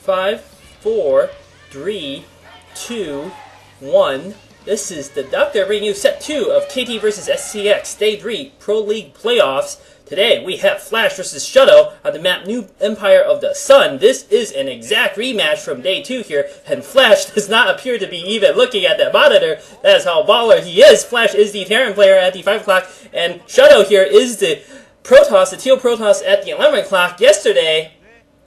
5, 4, 3, 2, 1. This is Deducter bringing you Set 2 of KT vs STX Day 3 Pro League Playoffs. Today we have Flash vs Shuttle on the map New Empire of the Sun. This is an exact rematch from Day 2 here, and Flash does not appear to be even looking at that monitor. That is how baller he is. Flash is the Terran player at the 5 o'clock, and Shuttle here is the Protoss, the Teal Protoss at the 11 o'clock. Yesterday,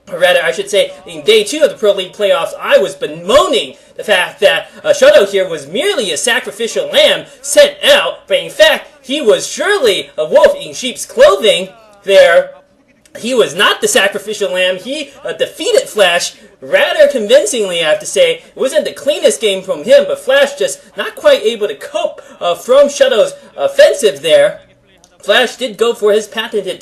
or rather, I should say, in Day 2 of the Pro League Playoffs, I was bemoaning the fact that Shuttle here was merely a sacrificial lamb sent out, but in fact, he was surely a wolf in sheep's clothing there. He was not the sacrificial lamb. He defeated Flash rather convincingly, I have to say. It wasn't the cleanest game from him, but Flash just not quite able to cope from Shuttle's offensive there. Flash did go for his patented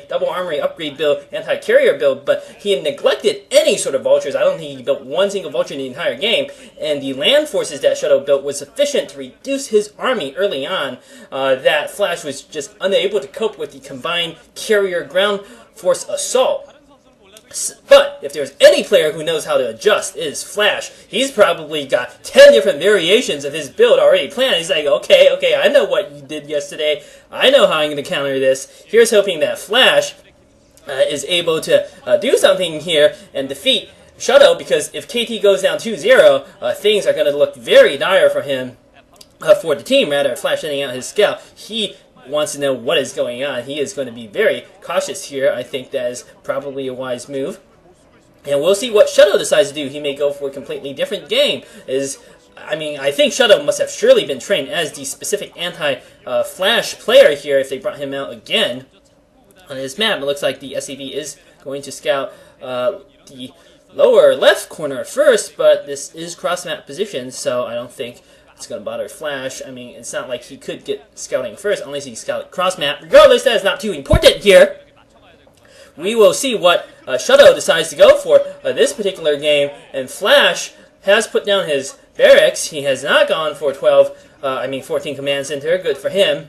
double armory upgrade build, anti-carrier build, but he neglected any sort of vultures. I don't think he built one single vulture in the entire game, and the land forces that Shuttle built was sufficient to reduce his army early on, that Flash was just unable to cope with the combined carrier ground force assault. But if there's any player who knows how to adjust, it is Flash. He's probably got 10 different variations of his build already planned. He's like, okay, I know what you did yesterday. I know how I'm going to counter this. Here's hoping that Flash is able to do something here and defeat Shuttle, because if KT goes down 2-0, things are going to look very dire for him, for the team, rather. Flash sending out his scout. He wants to know what is going on. He is going to be very cautious here. I think that is probably a wise move. And we'll see what Shuttle decides to do. He may go for a completely different game. I think Shuttle must have surely been trained as the specific anti-Flash player here if they brought him out again. On this map, it looks like the SCV is going to scout the lower left corner first, but this is cross-map position, so I don't think it's going to bother Flash. I mean, it's not like he could get scouting first, unless he scouted cross-map. Regardless, that is not too important here. We will see what Shuttle decides to go for this particular game, and Flash has put down his barracks. He has not gone for 14 command center. Good for him.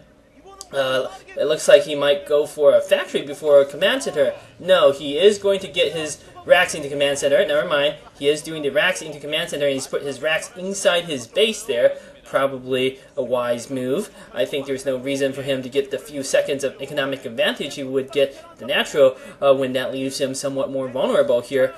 It looks like he might go for a factory before a command center. No, he is going to get his racks into command center. Never mind. He is doing the racks into command center, and he's put his racks inside his base there. Probably a wise move. I think there's no reason for him to get the few seconds of economic advantage he would get the natural when that leaves him somewhat more vulnerable here.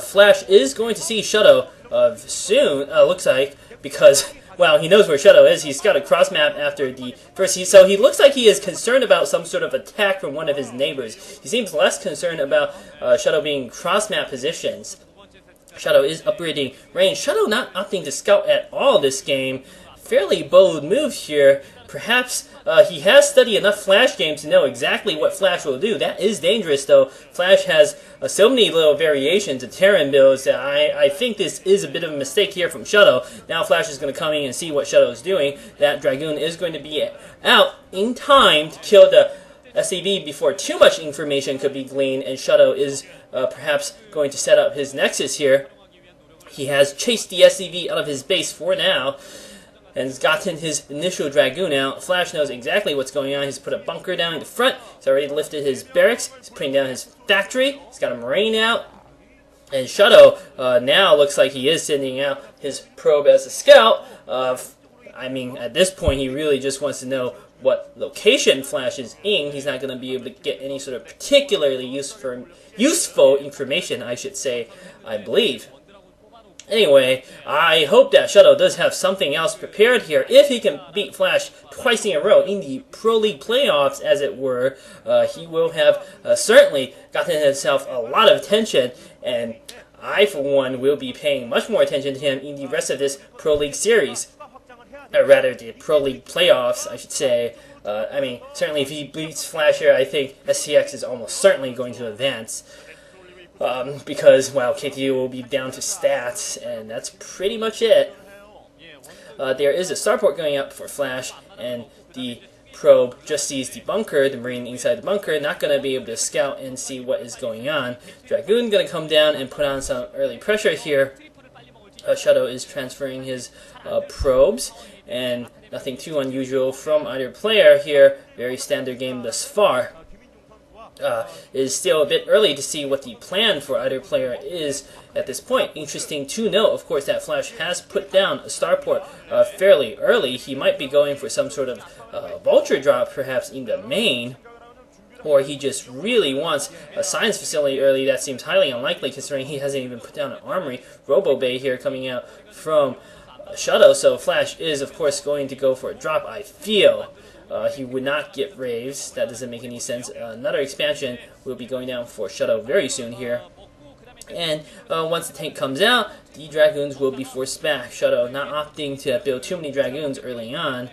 Flash is going to see Shuttle soon, looks like, because, well, he knows where Shuttle is. He's got a cross map after the first. So he looks like he is concerned about some sort of attack from one of his neighbors. He seems less concerned about Shuttle being cross map positions. Shuttle is upgrading range. Shuttle not opting to scout at all this game. Fairly bold move here. Perhaps he has studied enough Flash games to know exactly what Flash will do. That is dangerous, though. Flash has so many little variations of Terran builds that I think this is a bit of a mistake here from Shuttle. Now Flash is going to come in and see what Shuttle is doing. That Dragoon is going to be out in time to kill the SCV before too much information could be gleaned, and Shuttle is perhaps going to set up his Nexus here. He has chased the SCV out of his base for now, and has gotten his initial Dragoon out. Flash knows exactly what's going on. He's put a bunker down in the front. He's already lifted his barracks. He's putting down his factory. He's got a Marine out. And Shuttle now looks like he is sending out his probe as a scout. At this point, he really just wants to know what location Flash is in. He's not going to be able to get any sort of particularly useful information, I should say, I believe. Anyway, I hope that Shuttle does have something else prepared here. If he can beat Flash twice in a row in the Pro League Playoffs, as it were, he will have certainly gotten himself a lot of attention, and I, for one, will be paying much more attention to him in the rest of this Pro League series. Or rather, the Pro League Playoffs, I should say. Certainly if he beats Flash here, I think STX is almost certainly going to advance. Because, well, KT will be down to stats, and that's pretty much it. There is a starport going up for Flash, and the probe just sees the bunker, the Marine inside the bunker, not going to be able to scout and see what is going on. Dragoon going to come down and put on some early pressure here. Shuttle is transferring his probes, and nothing too unusual from either player here. Very standard game thus far. is still a bit early to see what the plan for either player is at this point. Interesting to note, of course, that Flash has put down a starport fairly early. He might be going for some sort of vulture drop, perhaps in the main, or he just really wants a science facility early. That seems highly unlikely considering he hasn't even put down an armory. Robo Bay here coming out from Shuttle, so Flash is, of course, going to go for a drop, I feel. He would not get Raves. That doesn't make any sense. Another expansion will be going down for Shuttle very soon here. And once the tank comes out, the Dragoons will be forced back. Shuttle not opting to build too many Dragoons early on.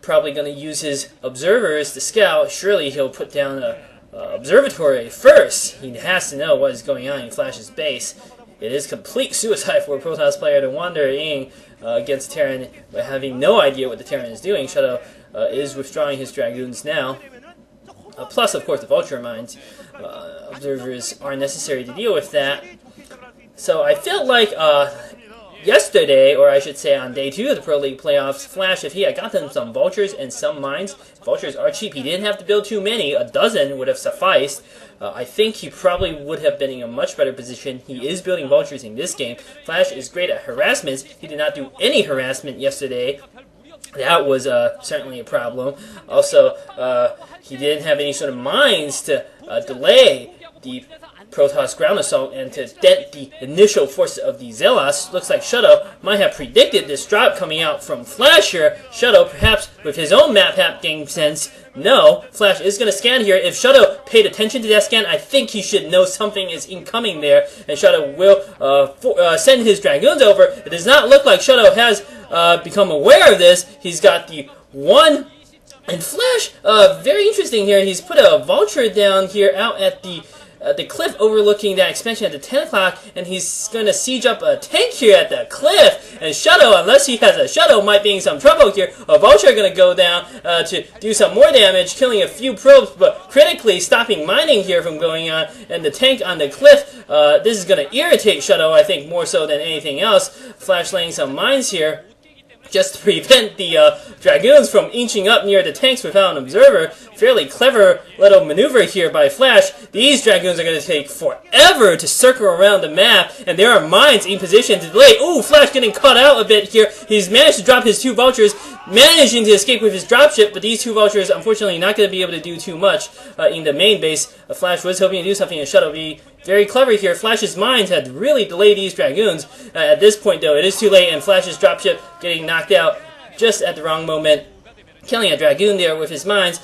Probably going to use his observers to scout. Surely he'll put down an observatory first. He has to know what is going on in Flash's base. It is complete suicide for a Protoss player to wander in against Terran by having no idea what the Terran is doing. Shuttle is withdrawing his Dragoons now. Plus, of course, the Vulture Mines. Observers are necessary to deal with that. So I felt like yesterday, or I should say on day 2 of the Pro League Playoffs, Flash, if he had gotten some Vultures and some Mines, Vultures are cheap. He didn't have to build too many. A dozen would have sufficed. I think he probably would have been in a much better position. He is building Vultures in this game. Flash is great at harassments. He did not do any harassment yesterday. That was certainly a problem. Also, he didn't have any sort of mines to delay the Protoss ground assault and to dent the initial forces of the Zealots. Looks like Shuttle might have predicted this drop coming out from Flash here. Shuttle, perhaps with his own map game sense, no, Flash is going to scan here. If Shuttle paid attention to that scan, I think he should know something is incoming there, and Shuttle will send his Dragoons over. It does not look like Shuttle has become aware of this. He's got the one, and Flash, very interesting here, he's put a Vulture down here out at the cliff overlooking that expansion at the 10 o'clock, and he's going to siege up a tank here at the cliff, and Shuttle, unless he has a Shuttle, might be in some trouble here. A Vulture going to go down to do some more damage, killing a few probes, but critically stopping mining here from going on, and the tank on the cliff, this is going to irritate Shuttle, I think, more so than anything else. Flash laying some mines here, just to prevent the Dragoons from inching up near the tanks without an observer. Fairly clever little maneuver here by Flash. These Dragoons are going to take forever to circle around the map, and there are mines in position to delay. Ooh, Flash getting caught out a bit here. He's managed to drop his 2 Vultures, managing to escape with his dropship, but these 2 Vultures, unfortunately, not going to be able to do too much in the main base. Flash was hoping to do something in Shuttle. Be very clever here. Flash's mines had really delayed these Dragoons. At this point, though, it is too late, and Flash's dropship getting knocked out just at the wrong moment, killing a Dragoon there with his mines.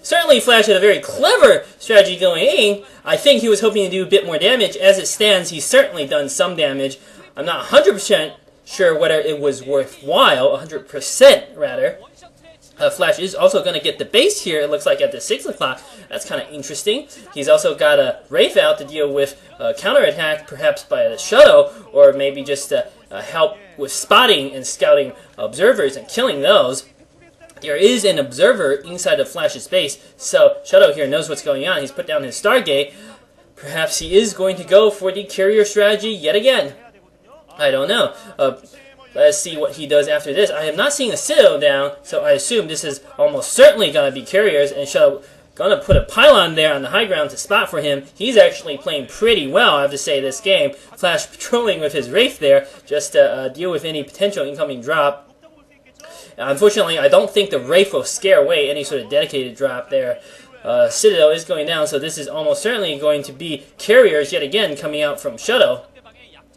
Certainly Flash had a very clever strategy going in. I think he was hoping to do a bit more damage. As it stands, he's certainly done some damage. I'm not 100% sure whether it was worthwhile, 100% rather. Flash is also going to get the base here, it looks like, at the 6 o'clock. That's kind of interesting. He's also got a Wraith out to deal with counterattack, perhaps by the Shuttle, or maybe just help with spotting and scouting observers and killing those. There is an observer inside of Flash's base, so Shuttle here knows what's going on. He's put down his Stargate. Perhaps he is going to go for the carrier strategy yet again. I don't know. Let's see what he does after this. I have not seen a Citadel down, so I assume this is almost certainly going to be carriers, and Shuttle going to put a pylon there on the high ground to spot for him. He's actually playing pretty well, I have to say, this game. Flash patrolling with his Wraith there, just to deal with any potential incoming drop. Unfortunately, I don't think the Wraith will scare away any sort of dedicated drop there. Citadel is going down, so this is almost certainly going to be carriers yet again coming out from Shuttle.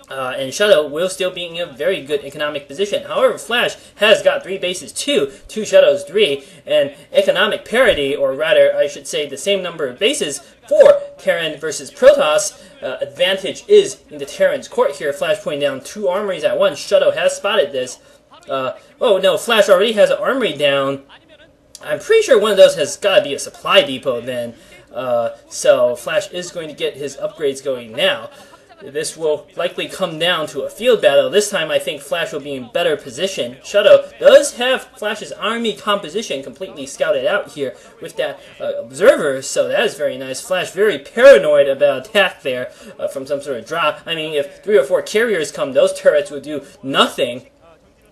And Shuttle will still be in a very good economic position. However, Flash has got 3 bases too, 2 Shuttles 3, and economic parity, or rather, I should say the same number of bases for Terran versus Protoss. Advantage is in the Terran's court here. Flash putting down 2 armories at once. Shuttle has spotted this. Oh no, Flash already has an armory down. I'm pretty sure one of those has got to be a supply depot then. So Flash is going to get his upgrades going now. This will likely come down to a field battle. This time I think Flash will be in better position. Shuttle does have Flash's army composition completely scouted out here with that observer, so that is very nice. Flash very paranoid about attack there from some sort of drop. I mean, if 3 or 4 carriers come, those turrets would do nothing.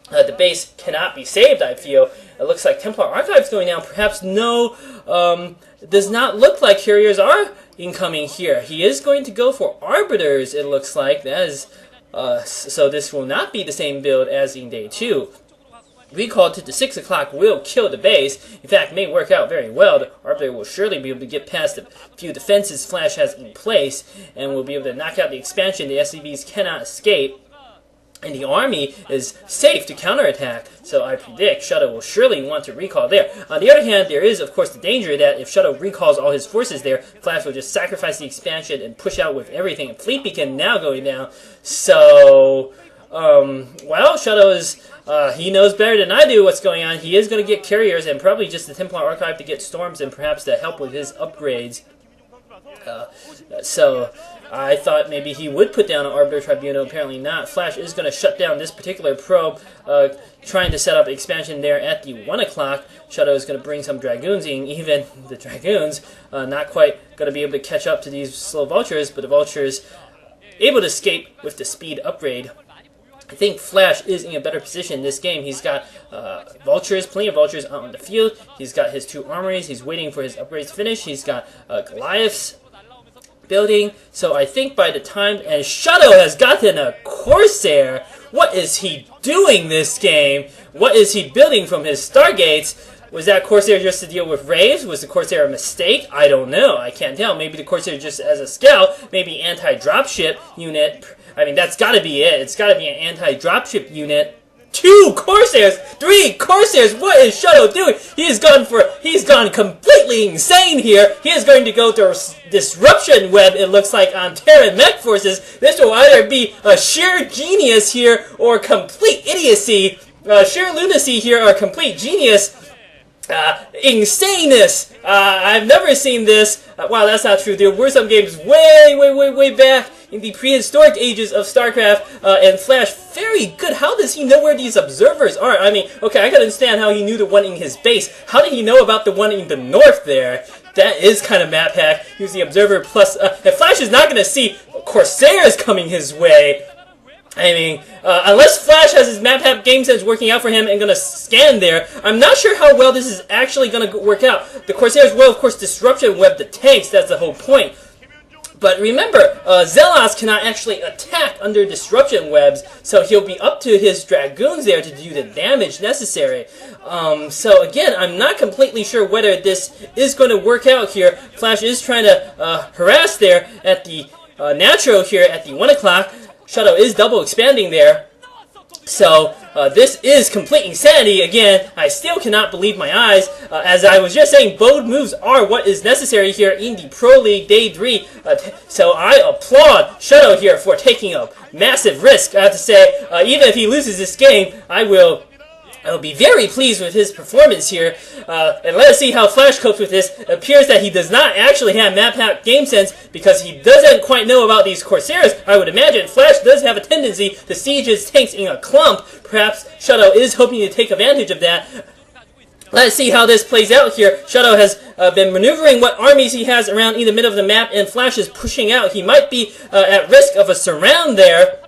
The base cannot be saved, I feel. It looks like Templar Archive's going down. Perhaps no, does not look like Couriers are incoming here. He is going to go for Arbiters, it looks like. That is, so this will not be the same build as in day 2. Recall to the 6 o'clock will kill the base. In fact, may work out very well. The Arbiter will surely be able to get past the few defenses Flash has in place, and will be able to knock out the expansion the SCVs cannot escape. And the army is safe to counterattack, so I predict Shuttle will surely want to recall there. On the other hand, there is, of course, the danger that if Shuttle recalls all his forces there, Flash will just sacrifice the expansion and push out with everything. And Fleet Beacon now going down. So, well, Shuttle is, he knows better than I do what's going on. He is going to get Couriers and probably just the Templar Archive to get Storms and perhaps to help with his upgrades. So I thought maybe he would put down an Arbiter Tribunal. Apparently not. Flash is going to shut down this particular probe, trying to set up expansion there at the 1 o'clock. Shuttle is going to bring some Dragoons in. Even the Dragoons not quite going to be able to catch up to these slow Vultures, but the Vultures able to escape with the speed upgrade. I think Flash is in a better position in this game. He's got Vultures, plenty of Vultures out on the field. He's got his 2 armories. He's waiting for his upgrades to finish. He's got Goliaths building. So I think by the time... And Shuttle has gotten a Corsair. What is he doing this game? What is he building from his Stargates? Was that Corsair just to deal with Raves? Was the Corsair a mistake? I don't know. I can't tell. Maybe the Corsair just as a scout. Maybe anti-dropship unit. I mean, that's got to be it. It's got to be an anti-dropship unit. 2 Corsairs! 3 Corsairs! What is Shuttle doing? He's gone completely insane here. He is going to go to Disruption Web, it looks like, on Terran mech forces. This will either be a sheer genius here or complete idiocy. Sheer lunacy here or complete genius. Insaneness! I've never seen this. Wow, that's not true. There were some games way back in the prehistoric ages of StarCraft, and Flash, very good. How does he know where these observers are? I mean, okay, I can understand how he knew the one in his base. How did he know about the one in the north there? That is kind of map hack. Use the observer plus, and Flash is not going to see Corsairs coming his way. I mean, unless Flash has his map hack game sense working out for him and going to scan there, I'm not sure how well this is actually going to work out. The Corsairs will, of course, Disruption Web the tanks. That's the whole point. But remember, Zealots cannot actually attack under Disruption Webs, so he'll be up to his Dragoons there to do the damage necessary. So again, I'm not completely sure whether this is going to work out here. Flash is trying to harass there at the Natural here at the 1 o'clock. Shuttle is double expanding there. So, this is complete insanity. Again, I still cannot believe my eyes. As I was just saying, bold moves are what is necessary here in the Pro League Day 3. So I applaud Shuttle here for taking a massive risk. I have to say, even if he loses this game, I'll be very pleased with his performance here. And let us see how Flash copes with this. It appears that he does not actually have map hack game sense because he doesn't quite know about these Corsairs. I would imagine Flash does have a tendency to siege his tanks in a clump. Perhaps Shuttle is hoping to take advantage of that. Let's see how this plays out here. Shuttle has been maneuvering what armies he has around in the middle of the map, and Flash is pushing out. He might be at risk of a surround there.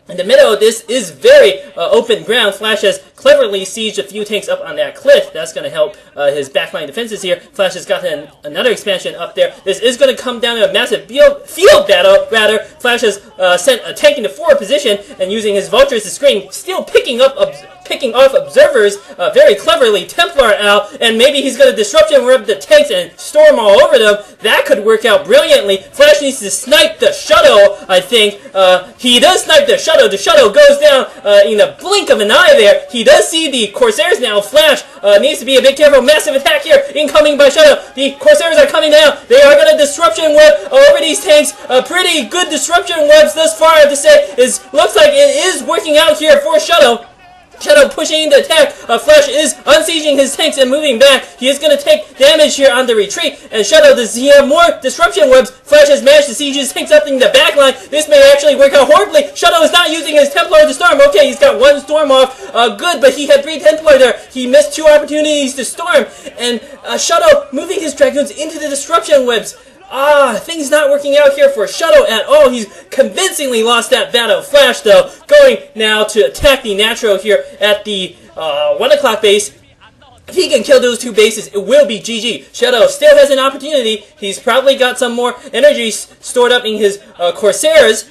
In the middle, this is very open ground. Flash has cleverly sieged a few tanks up on that cliff. That's going to help his backline defenses here. Flash has gotten another expansion up there. This is going to come down to a massive field battle, rather. Flash has sent a tank into forward position and using his Vultures to screen, still picking off observers very cleverly. Templar out, and maybe he's going to Disruption Web the tanks and storm all over them. That could work out brilliantly. Flash needs to snipe the Shuttle, I think. He does snipe the Shuttle. The Shuttle goes down in the blink of an eye there. He does see the Corsairs now. Flash needs to be a bit careful. Massive attack here, incoming by Shuttle. The Corsairs are coming down. They are going to Disruption Web over these tanks. Pretty good Disruption Webs thus far, I have to say. Looks like it is working out here for Shuttle. Shuttle pushing the attack. Flash is unsieging his tanks and moving back. He is going to take damage here on the retreat. And Shuttle, does he have more Disruption Webs? Flash has managed to siege his tanks up in the backline. This may actually work out horribly. Shuttle is not using his Templar to storm. Okay, he's got 1 storm off. Good, but he had 3 Templar there. He missed 2 opportunities to storm. And Shuttle moving his Dragoons into the Disruption Webs. Things not working out here for Shuttle at all. He's convincingly lost that battle. Flash, though, going now to attack the Natural here at the 1 o'clock base. If he can kill those two bases, it will be GG. Shuttle still has an opportunity. He's probably got some more energy stored up in his Corsairs,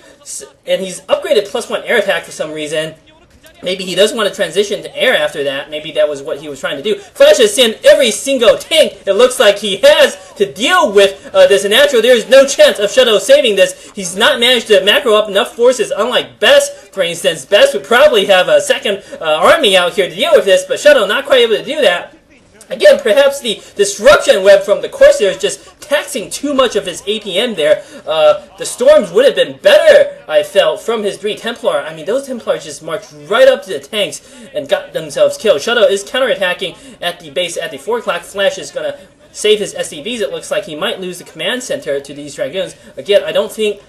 and he's upgraded +1 air attack for some reason. Maybe he doesn't want to transition to air after that. Maybe that was what he was trying to do. Flash has sent every single tank it looks like he has to deal with this Natural. There is no chance of Shuttle saving this. He's not managed to macro up enough forces, unlike Best, for instance. Best would probably have a second army out here to deal with this, but Shuttle not quite able to do that. Again, perhaps the disruption web from the Corsair is just taxing too much of his APM there. The storms would have been better, I felt, from his 3 Templar. I mean, those Templars just marched right up to the tanks and got themselves killed. Shuttle is counterattacking at the base at the 4 o'clock. Flash is going to save his SCVs. It looks like he might lose the command center to these Dragoons. Again, I don't think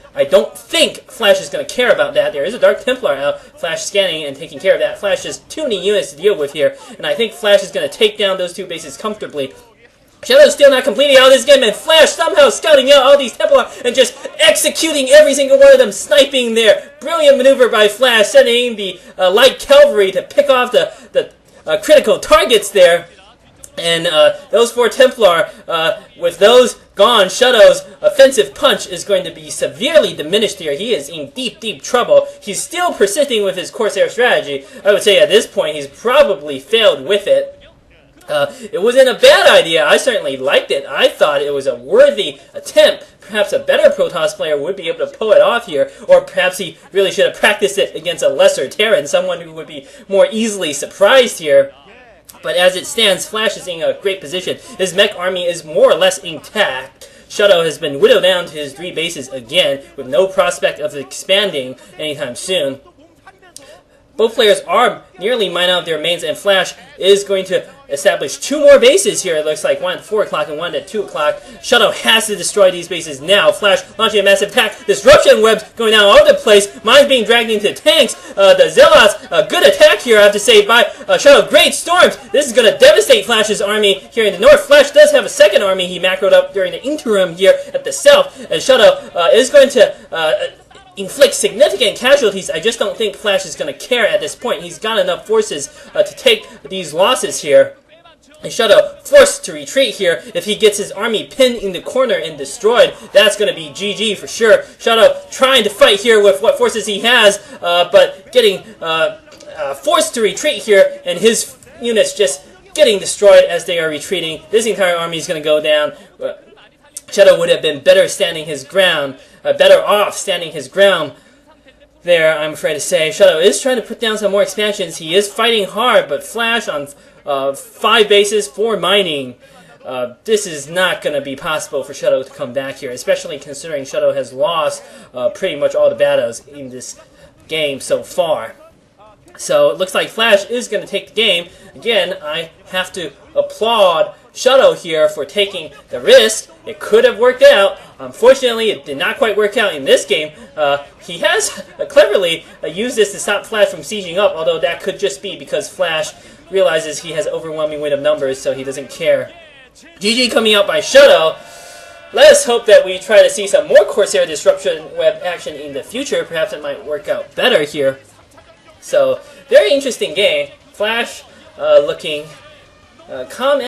Flash is going to care about that. There is a Dark Templar out. Flash scanning and taking care of that. Flash has too many units to deal with here, and I think Flash is going to take down those 2 bases comfortably. Shadow's still not completing out this game, and Flash somehow scouting out all these Templar and just executing every single one of them, sniping there. Brilliant maneuver by Flash, sending the light cavalry to pick off the critical targets there. And those 4 Templar, with those gone, Shuttle's offensive punch is going to be severely diminished here. He is in deep, deep trouble. He's still persisting with his Corsair strategy. I would say at this point he's probably failed with it. It wasn't a bad idea. I certainly liked it. I thought it was a worthy attempt. Perhaps a better Protoss player would be able to pull it off here, or perhaps he really should have practiced it against a lesser Terran, someone who would be more easily surprised here. But as it stands, Flash is in a great position. His mech army is more or less intact. Shuttle has been whittled down to his 3 bases again, with no prospect of expanding anytime soon. Both players are nearly mined out their mains, and Flash is going to establish 2 more bases here, it looks like. 1 at 4 o'clock and 1 at 2 o'clock. Shuttle has to destroy these bases now. Flash launching a massive attack. Disruption webs going down all over the place. Mines being dragged into tanks. The Zealots, a good attack here, I have to say, by Shuttle. Great storms. This is going to devastate Flash's army here in the north. Flash does have a second army he macroed up during the interim here at the south. And Shuttle is going to inflict significant casualties. I just don't think Flash is going to care at this point. He's got enough forces to take these losses here. And Shuttle forced to retreat here. If he gets his army pinned in the corner and destroyed, that's going to be GG for sure. Shuttle trying to fight here with what forces he has, but getting forced to retreat here, and his units just getting destroyed as they are retreating. This entire army is going to go down. Shuttle would have been better standing his ground, better off standing his ground there, I'm afraid to say. Shuttle is trying to put down some more expansions. He is fighting hard, but Flash on 5 bases, 4 mining. This is not going to be possible for Shuttle to come back here, especially considering Shuttle has lost pretty much all the battles in this game so far. So it looks like Flash is going to take the game. Again, I have to applaud Shuttle here for taking the risk. It could have worked out. Unfortunately, it did not quite work out in this game. He has cleverly used this to stop Flash from sieging up, although that could just be because Flash realizes he has overwhelming weight of numbers, so he doesn't care. GG coming out by Shuttle. Let us hope that we try to see some more Corsair disruption web action in the future. Perhaps it might work out better here. So, very interesting game. Flash looking calm.